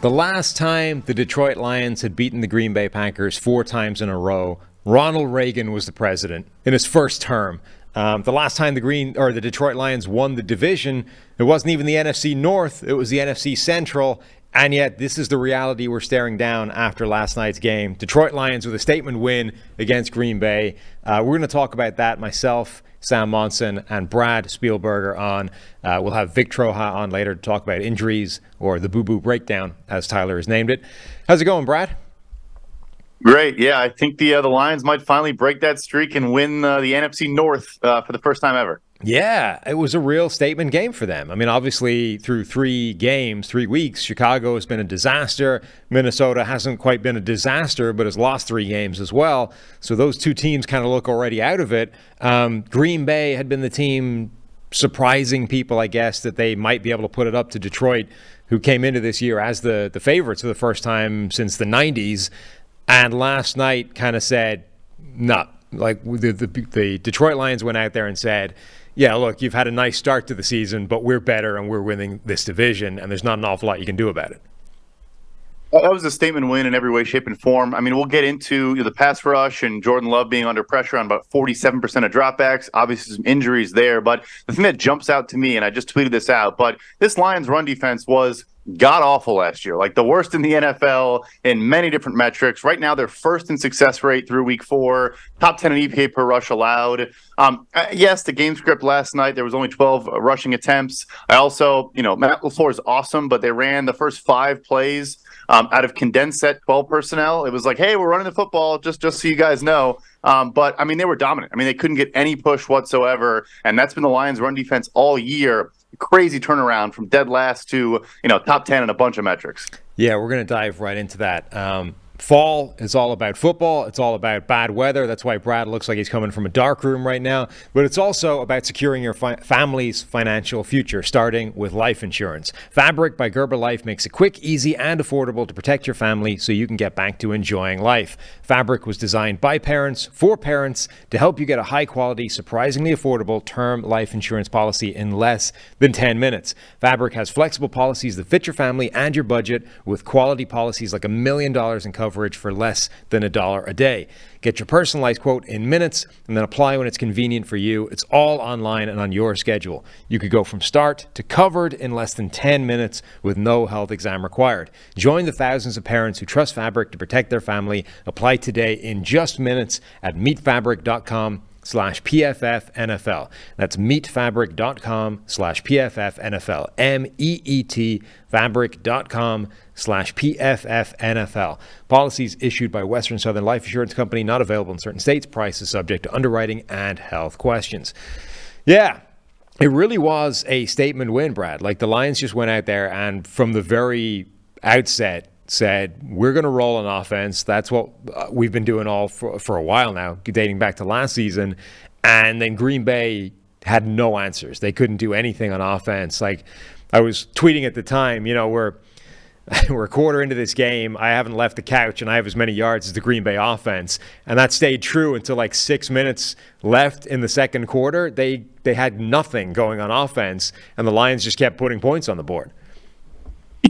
The last time the Detroit Lions had beaten the Green Bay Packers 4 times in a row, Ronald Reagan was the president in his first term. The last time the Detroit Lions won the division, it wasn't even the NFC North, it was the NFC Central. And yet, this is the reality we're staring down after last night's game. Detroit Lions with a statement win against Green Bay. We're going to talk about that, myself, Sam Monson, and Brad Spielberger on. We'll have Vic Troja on later to talk about injuries, or the boo-boo breakdown, as Tyler has named it. How's it going, Brad? Great. Yeah, I think the Lions might finally break that streak and win the NFC North for the first time ever. Yeah, it was a real statement game for them. I mean, obviously, through 3 weeks, Chicago has been a disaster. Minnesota hasn't quite been a disaster, but has lost 3 games as well. So those 2 teams kind of look already out of it. Green Bay had been the team surprising people, I guess, that they might be able to put it up to Detroit, who came into this year as the favorites for the first time since the 90s. And last night kind of said, no. Like the Detroit Lions went out there and said, yeah, look, you've had a nice start to the season, but we're better and we're winning this division, and there's not an awful lot you can do about it. That was a statement win in every way, shape, and form. I mean, we'll get into the pass rush and Jordan Love being under pressure on about 47% of dropbacks. Obviously, some injuries there. But the thing that jumps out to me, and I just tweeted this out, but this Lions run defense was god-awful last year, like the worst in the NFL in many different metrics. Right now, they're first in success rate through week 4, top 10 in EPA per rush allowed. Yes, the game script last night, there was only 12 rushing attempts. I also, Matt LaFleur is awesome, but they ran the first 5 plays out of condensed set 12 personnel. It was like, hey, we're running the football, just so you guys know. But, I mean, they were dominant. I mean, they couldn't get any push whatsoever, and that's been the Lions' run defense all year. Crazy turnaround from dead last to, top 10 in a bunch of metrics. Yeah, we're going to dive right into that. Fall is all about football. It's all about bad weather. That's why Brad looks like he's coming from a dark room right now. But it's also about securing your family's financial future, starting with life insurance. Fabric by Gerber Life makes it quick, easy, and affordable to protect your family so you can get back to enjoying life. Fabric was designed by parents for parents to help you get a high-quality, surprisingly affordable term life insurance policy in less than 10 minutes. Fabric has flexible policies that fit your family and your budget, with quality policies like $1 million in coverage for less than $1 a day. Get your personalized quote in minutes and then apply when it's convenient for you. It's all online and on your schedule. You could go from start to covered in less than 10 minutes with no health exam required. Join the thousands of parents who trust Fabric to protect their family. Apply today in just minutes at meetfabric.com/PFFNFL. That's meetfabric.com/PFFNFL. MEET fabric.com/PFFNFL. Policies issued by Western Southern Life Insurance Company, not available in certain states. Prices subject to underwriting and health questions. Yeah, it really was a statement win, Brad. Like, the Lions just went out there and from the very outset said, we're going to roll on offense. That's what we've been doing all for a while now, dating back to last season. And then Green Bay had no answers. They couldn't do anything on offense. Like, I was tweeting at the time, we're a quarter into this game. I haven't left the couch, and I have as many yards as the Green Bay offense. And that stayed true until like 6 minutes left in the second quarter. They had nothing going on offense, and the Lions just kept putting points on the board.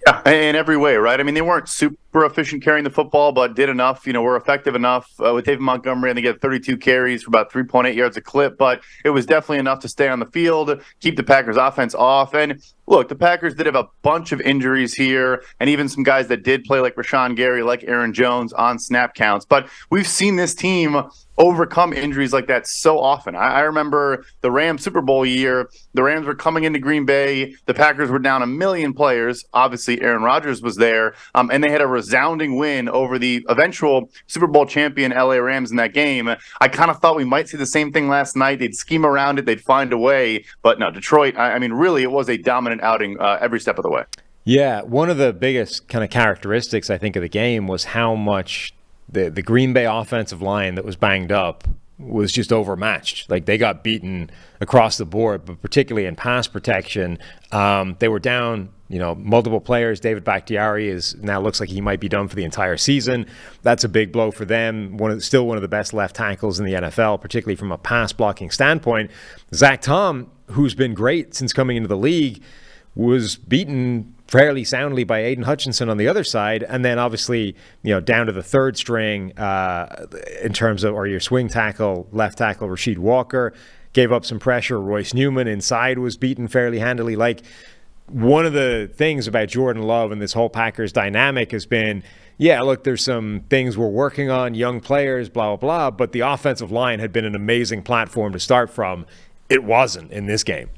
Yeah, in every way, right? I mean, they weren't super efficient carrying the football, but did enough. Were effective enough with David Montgomery, and they get 32 carries for about 3.8 yards a clip. But it was definitely enough to stay on the field, keep the Packers' offense off. And look, the Packers did have a bunch of injuries here, and even some guys that did play, like Rashawn Gary, like Aaron Jones, on snap counts. But we've seen this team overcome injuries like that so often. I remember the Rams Super Bowl year. The Rams were coming into Green Bay. The Packers were down 1 million players. Obviously, Aaron Rodgers was there, and they had a resounding win over the eventual Super Bowl champion LA Rams in that game. I kind of thought we might see the same thing last night. They'd scheme around it. They'd find a way. But no, Detroit, I mean, really, it was a dominant outing every step of the way. Yeah, one of the biggest kind of characteristics, I think, of the game was how much the Green Bay offensive line that was banged up was just overmatched. Like, they got beaten across the board, but particularly in pass protection. They were down, multiple players. David Bakhtiari now looks like he might be done for the entire season. That's a big blow for them. Still one of the best left tackles in the NFL, particularly from a pass blocking standpoint. Zach Tom, who's been great since coming into the league, was beaten fairly soundly by Aiden Hutchinson on the other side. And then obviously, down to the third string in terms of, or your swing tackle, left tackle, Rasheed Walker, gave up some pressure. Royce Newman inside was beaten fairly handily. Like, one of the things about Jordan Love and this whole Packers dynamic has been, yeah, look, there's some things we're working on, young players, blah, blah, blah, but the offensive line had been an amazing platform to start from. It wasn't in this game.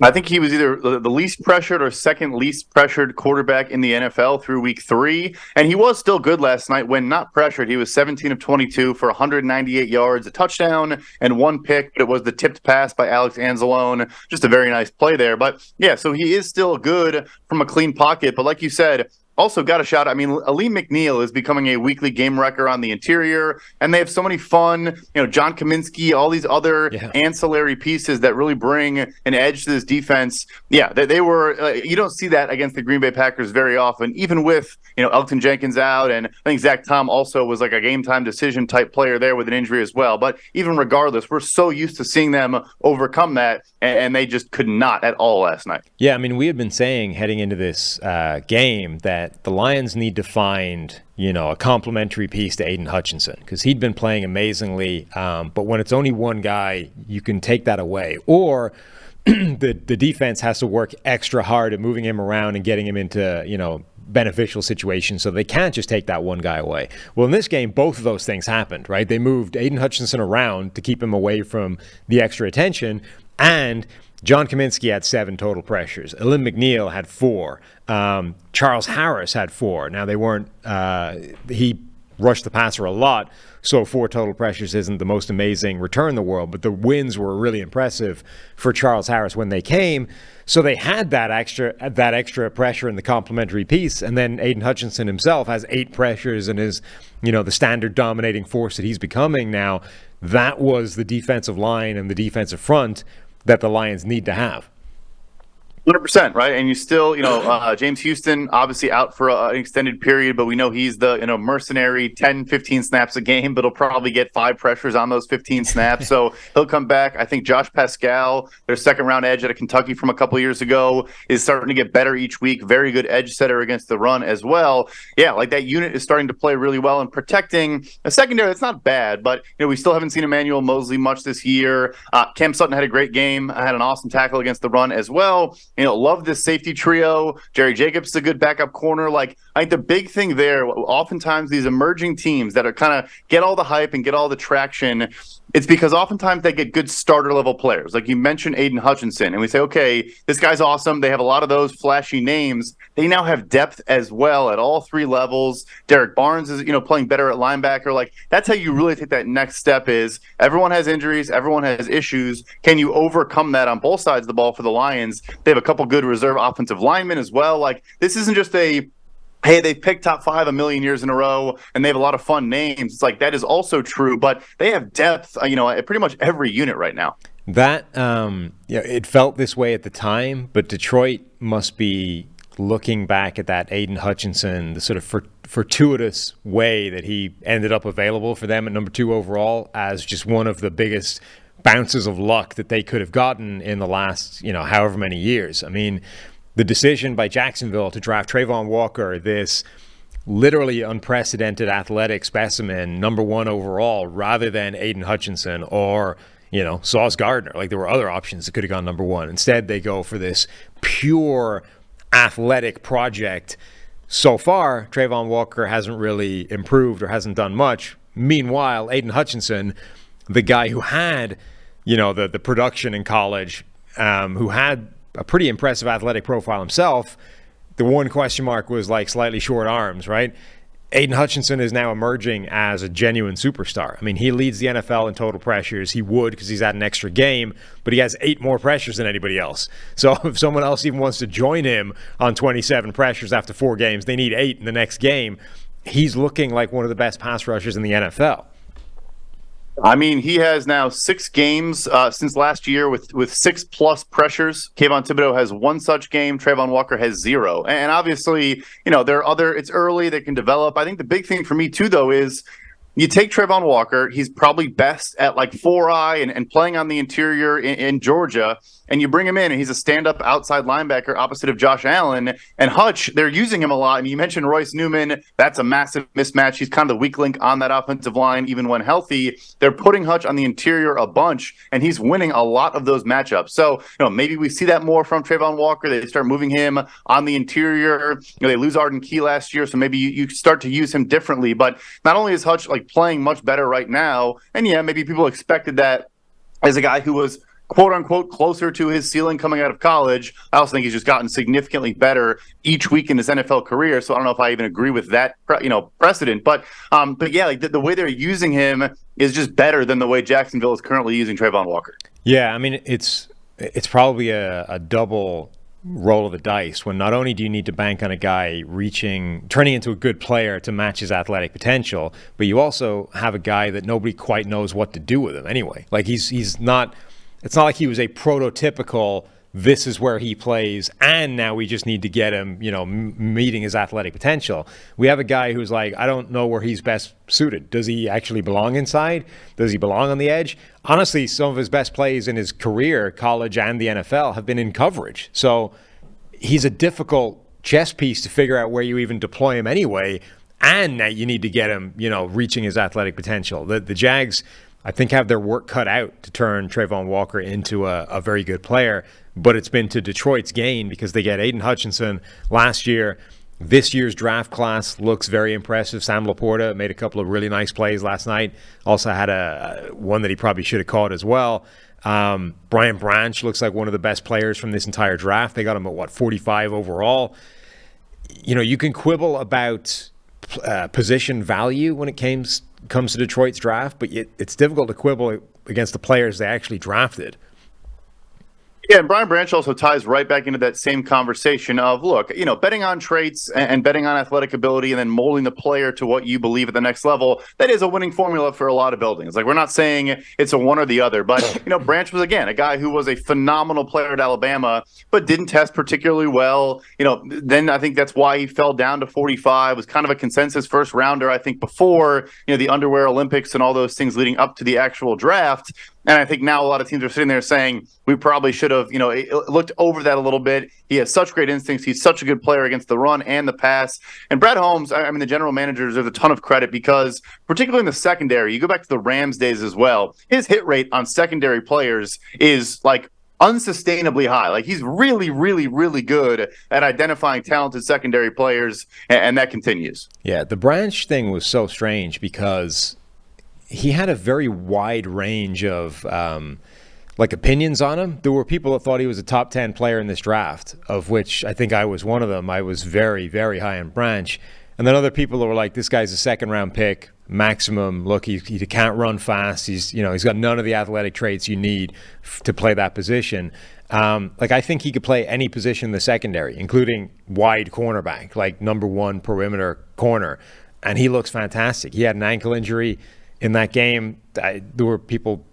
I think he was either the least pressured or second least pressured quarterback in the NFL through week 3. And he was still good last night when not pressured. He was 17 of 22 for 198 yards, a touchdown, and 1 pick. But it was the tipped pass by Alex Anzalone. Just a very nice play there. But yeah, so he is still good from a clean pocket. But like you said, also got a shot. I mean, Aleem McNeil is becoming a weekly game wrecker on the interior, and they have so many fun, John Kaminsky, all these other ancillary pieces that really bring an edge to this defense. Yeah, they were, you don't see that against the Green Bay Packers very often, even with, Elgton Jenkins out, and I think Zach Tom also was like a game time decision type player there with an injury as well. But even regardless, we're so used to seeing them overcome that, and they just could not at all last night. Yeah, I mean, we had been saying heading into this game that the Lions need to find, a complementary piece to Aiden Hutchinson, because he'd been playing amazingly. But when it's only one guy, you can take that away. Or the defense has to work extra hard at moving him around and getting him into, beneficial situations, so they can't just take that one guy away. Well, in this game, both of those things happened, right? They moved Aiden Hutchinson around to keep him away from the extra attention, and John Kaminsky had 7 total pressures. Aleem McNeil had 4. Charles Harris had 4. Now, they weren't he rushed the passer a lot, so 4 total pressures isn't the most amazing return in the world, but the wins were really impressive for Charles Harris when they came. So they had that extra pressure in the complementary piece, and then Aiden Hutchinson himself has 8 pressures and is, the standard dominating force that he's becoming now. That was the defensive line and the defensive front that the Lions need to have. 100%, right? And you still, James Houston obviously out for an extended period, but we know he's the, mercenary 10, 15 snaps a game, but he'll probably get 5 pressures on those 15 snaps. So he'll come back. I think Josh Pascal, their second round edge out of Kentucky from a couple years ago, is starting to get better each week. Very good edge setter against the run as well. Yeah, like that unit is starting to play really well and protecting a secondary that's not bad, but, we still haven't seen Emmanuel Mosley much this year. Cam Sutton had a great game. Had an awesome tackle against the run as well. Love this safety trio. Jerry Jacobs is a good backup corner. Like, I think the big thing there, oftentimes these emerging teams that are kind of get all the hype and get all the traction, it's because oftentimes they get good starter level players. Like you mentioned Aiden Hutchinson, and we say, okay, this guy's awesome. They have a lot of those flashy names. They now have depth as well at all 3 levels. Derek Barnes is, playing better at linebacker. Like, that's how you really take that next step is everyone has injuries. Everyone has issues. Can you overcome that on both sides of the ball for the Lions? They have a couple good reserve offensive linemen as well. Like, this isn't just hey, they picked top 5 a million years in a row, and they have a lot of fun names. It's like that is also true, but they have depth, at pretty much every unit right now. That, it felt this way at the time, but Detroit must be looking back at that Aiden Hutchinson, the sort of fortuitous way that he ended up available for them at number 2 overall, as just one of the biggest bounces of luck that they could have gotten in the last, however many years. I mean, the decision by Jacksonville to draft Trayvon Walker, this literally unprecedented athletic specimen, number 1 overall, rather than Aiden Hutchinson or, Sauce Gardner. Like, there were other options that could have gone number 1. Instead, they go for this pure athletic project. So far, Trayvon Walker hasn't really improved or hasn't done much. Meanwhile, Aiden Hutchinson, the guy who had, the production in college, who had a pretty impressive athletic profile himself, the one question mark was like slightly short arms, right? Aiden Hutchinson is now emerging as a genuine superstar. I mean, he leads the NFL in total pressures. He would because he's had an extra game, but he has 8 more pressures than anybody else. So if someone else even wants to join him on 27 pressures after 4 games, they need 8 in the next game. He's looking like one of the best pass rushers in the NFL. I mean, he has now 6 games since last year with 6+ pressures. Kayvon Thibodeau has 1 such game. Trayvon Walker has 0. And obviously, there are it's early. They can develop. I think the big thing for me, too, though, is you take Trayvon Walker, he's probably best at like 4-eye and playing on the interior in Georgia, and you bring him in and he's a stand-up outside linebacker opposite of Josh Allen. And Hutch, they're using him a lot. And you mentioned Royce Newman. That's a massive mismatch. He's kind of the weak link on that offensive line, even when healthy. They're putting Hutch on the interior a bunch, and he's winning a lot of those matchups. So, maybe we see that more from Trayvon Walker. They start moving him on the interior. They lose Arden Key last year, so maybe you start to use him differently. But not only is Hutch like playing much better right now, and yeah, maybe people expected that as a guy who was quote unquote closer to his ceiling coming out of college. I also think he's just gotten significantly better each week in his NFL career. So I don't know if I even agree with that, precedent. But yeah, like the way they're using him is just better than the way Jacksonville is currently using Trayvon Walker. Yeah, I mean, it's probably a double roll of the dice when not only do you need to bank on a guy turning into a good player to match his athletic potential, but you also have a guy that nobody quite knows what to do with him anyway. Like he's not. It's not like he was a prototypical, this is where he plays, and now we just need to get him, meeting his athletic potential. We have a guy who's like, I don't know where he's best suited. Does he actually belong inside? Does he belong on the edge? Honestly, some of his best plays in his career, college and the NFL, have been in coverage. So he's a difficult chess piece to figure out where you even deploy him anyway, and now you need to get him, reaching his athletic potential. The Jags, I think, have their work cut out to turn Trayvon Walker into a very good player, but it's been to Detroit's gain because they get Aiden Hutchinson last year. This year's draft class looks very impressive. Sam Laporta made a couple of really nice plays last night. Also had one that he probably should have caught as well. Brian Branch looks like one of the best players from this entire draft. They got him at 45 overall. You can quibble about position value when it comes to Detroit's draft, but it's difficult to quibble against the players they actually drafted. Yeah, and Brian Branch also ties right back into that same conversation of, look, betting on traits and betting on athletic ability and then molding the player to what you believe at the next level, that is a winning formula for a lot of buildings. Like, we're not saying it's a one or the other, but, Branch was, again, a guy who was a phenomenal player at Alabama, but didn't test particularly well. Then I think that's why he fell down to 45, was kind of a consensus first rounder, I think, before, the underwear Olympics and all those things leading up to the actual draft. And I think now a lot of teams are sitting there saying we probably should have, looked over that a little bit. He has such great instincts. He's such a good player against the run and the pass. And Brad Holmes, the general manager deserves a ton of credit because, particularly in the secondary, you go back to the Rams days as well, his hit rate on secondary players is like unsustainably high. Like, he's really, really, really good at identifying talented secondary players, and that continues. Yeah, the Branch thing was so strange because he had a very wide range of opinions on him. There were people that thought he was a top 10 player in this draft, of which I think I was one of them. I was very, very high on Branch. And then other people that were like, this guy's a second round pick, maximum. Look, he can't run fast. He's got none of the athletic traits you need to play that position. I think he could play any position in the secondary, including wide cornerback, like number one perimeter corner. And he looks fantastic. He had an ankle injury in that game. There were people,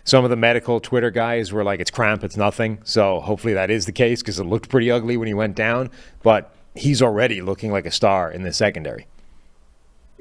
some of the medical Twitter guys were like, it's cramp, it's nothing. So hopefully that is the case because it looked pretty ugly when he went down. But he's already looking like a star in the secondary.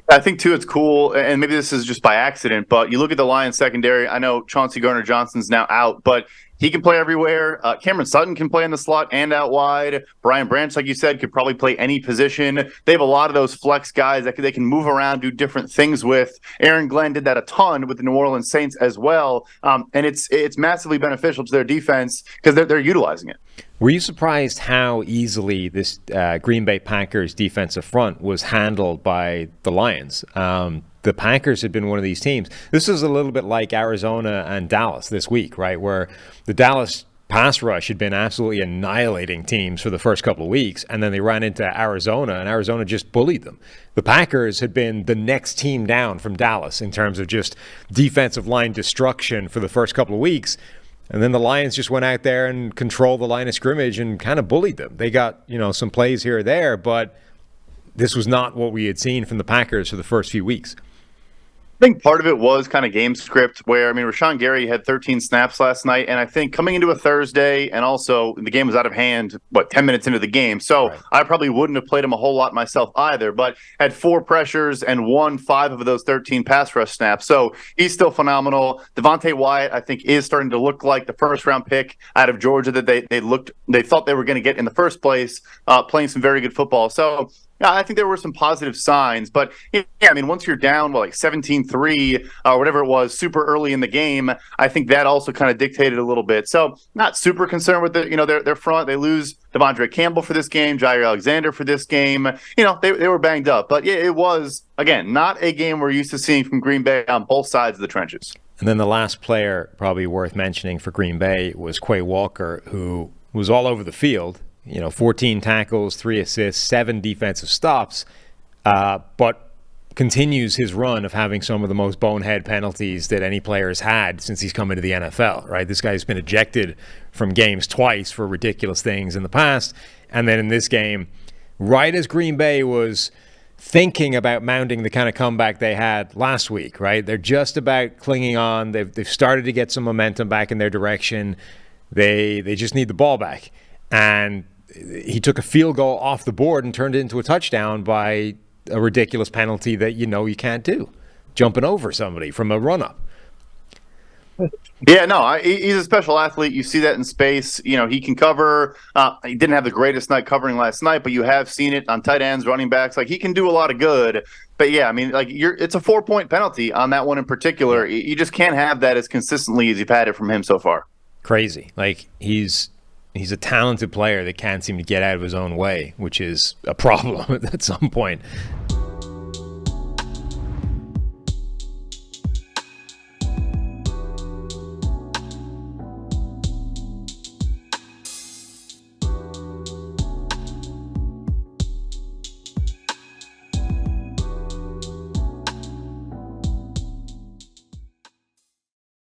I think, too, it's cool, and maybe this is just by accident, but you look at the Lions secondary. I know Chauncey Gardner-Johnson's now out, but he can play everywhere. Cameron Sutton can play in the slot and out wide. Brian Branch, like you said, could probably play any position. They have a lot of those flex guys that they can move around, do different things with. Aaron Glenn did that a ton with the New Orleans Saints as well, and it's massively beneficial to their defense because they're utilizing it. Were you surprised how easily this Green Bay Packers defensive front was handled by the Lions? The Packers had been one of these teams. This is a little bit like Arizona and Dallas this week, right? Where the Dallas pass rush had been absolutely annihilating teams for the first couple of weeks, and then they ran into Arizona, and Arizona just bullied them. The Packers had been the next team down from Dallas in terms of just defensive line destruction for the first couple of weeks. And then the Lions just went out there and controlled the line of scrimmage and kind of bullied them. They got, some plays here or there, but this was not what we had seen from the Packers for the first few weeks. I think part of it was kind of game script where, I mean, Rashawn Gary had 13 snaps last night. And I think coming into a Thursday and also the game was out of hand, 10 minutes into the game. So Right. I probably wouldn't have played him a whole lot myself either, but had 4 pressures and won 5 of those 13 pass rush snaps. So he's still phenomenal. Devontae Wyatt, I think, is starting to look like the first round pick out of Georgia that they thought they were going to get in the first place, playing some very good football. So yeah, I think there were some positive signs, but yeah, I mean, once you're down, 17-3 or whatever it was, super early in the game, I think that also kind of dictated a little bit. So not super concerned with their front. They lose Devondre Campbell for this game, Jair Alexander for this game. They were banged up, but yeah, it was, again, not a game we're used to seeing from Green Bay on both sides of the trenches. And then the last player probably worth mentioning for Green Bay was Quay Walker, who was all over the field. 14 tackles, 3 assists, 7 defensive stops, but continues his run of having some of the most bonehead penalties that any player has had since he's come into the NFL, right? This guy's been ejected from games twice for ridiculous things in the past. And then in this game, right as Green Bay was thinking about mounting the kind of comeback they had last week, right? They're just about clinging on. They've started to get some momentum back in their direction. They just need the ball back. And he took a field goal off the board and turned it into a touchdown by a ridiculous penalty that you can't do, jumping over somebody from a run-up. Yeah, no, he's a special athlete. You see that in space. He can cover. He didn't have the greatest night covering last night, but you have seen it on tight ends, running backs. He can do a lot of good. But yeah, I mean, it's a 4-point penalty on that one in particular. You just can't have that as consistently as you've had it from him so far. Crazy. He's a talented player that can't seem to get out of his own way, which is a problem at some point.